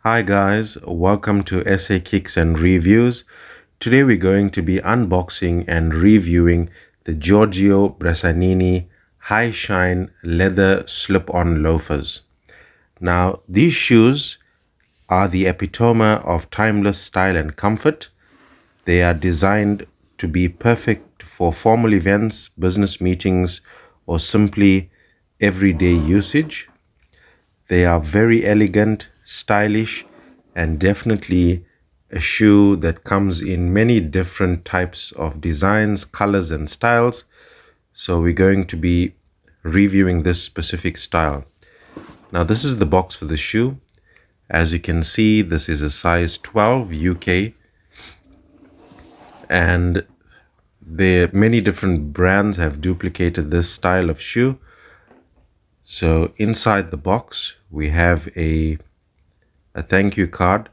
Hi guys, welcome to SA Kicks and Reviews. Today we're going to be unboxing and reviewing the Giorgio Bressanini High Shine Leather Slip-On Loafers. Now, these shoes are the epitome of timeless style and comfort. They are designed to be perfect for formal events, business meetings, or simply everyday usage. They are very elegant, stylish, and definitely a shoe that comes in many different types of designs, colors, and styles. So we're going to be reviewing this specific style. Now, this is the box for the shoe. As you can see, this is a size 12 UK, and many different brands have duplicated this style of shoe. So inside the box, we have a thank you card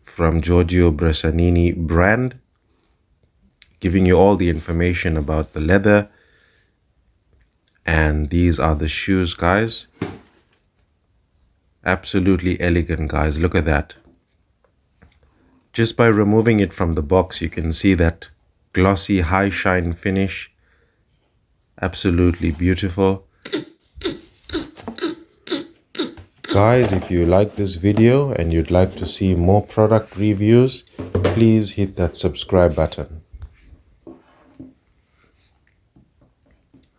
from Giorgio Bressanini brand, giving you all the information about the leather. And these are the shoes, guys. Absolutely elegant, guys. Look at that. Just by removing it from the box, you can see that glossy high shine finish. Absolutely beautiful. Guys, if you like this video and you'd like to see more product reviews, please hit that subscribe button.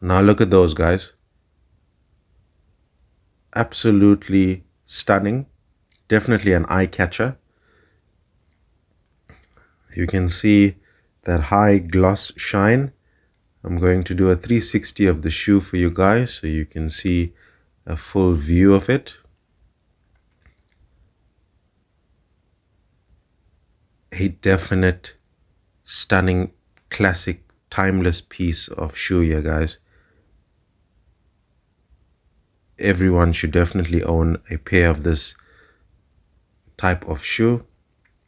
Now look at those, guys. Absolutely stunning. Definitely an eye catcher. You can see that high gloss shine. I'm going to do a 360 of the shoe for you guys so you can see a full view of it. A definite, stunning, classic, timeless piece of shoe here, guys. Everyone should definitely own a pair of this type of shoe.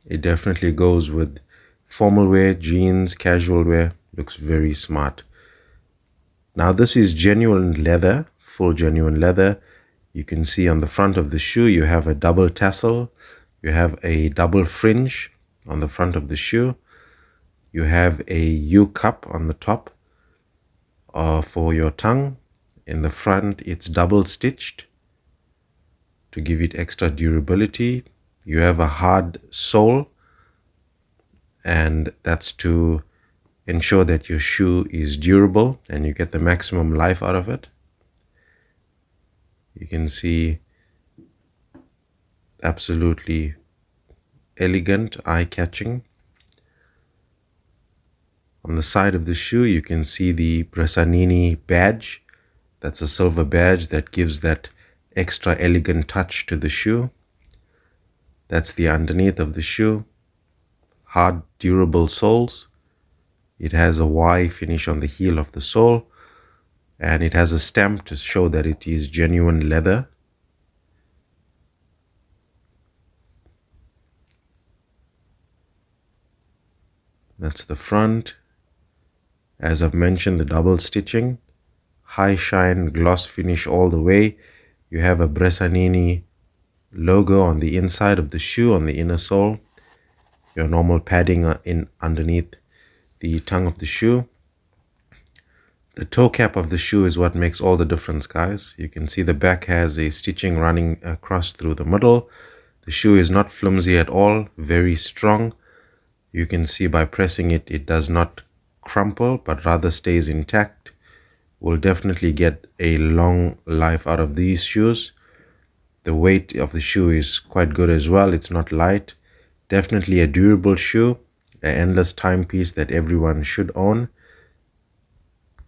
It definitely goes with formal wear, jeans, casual wear. Looks very smart. Now this is genuine leather, full genuine leather. You can see on the front of the shoe you have a double tassel. You have a double fringe on the front of the shoe. You have a U-cup on the top for your tongue. In the front, it's double stitched to give it extra durability. You have a hard sole, and that's to ensure that your shoe is durable and you get the maximum life out of it. You can see absolutely elegant, eye-catching. On the side of the shoe, you can see the Bressanini badge. That's a silver badge that gives that extra elegant touch to the shoe. That's the underneath of the shoe. Hard, durable soles. It has a Y finish on the heel of the sole, and it has a stamp to show that it is genuine leather. That's the front. As I've mentioned, the double stitching, high shine gloss finish all the way. You have a Bressanini logo on the inside of the shoe, on the inner sole. Your normal padding in underneath the tongue of the shoe. The toe cap of the shoe is what makes all the difference, guys. You can see the back has a stitching running across through the middle. The shoe is not flimsy at all, very strong. You can see by pressing it, it does not crumple, but rather stays intact. We'll definitely get a long life out of these shoes. The weight of the shoe is quite good as well. It's not light. Definitely a durable shoe, an endless timepiece that everyone should own.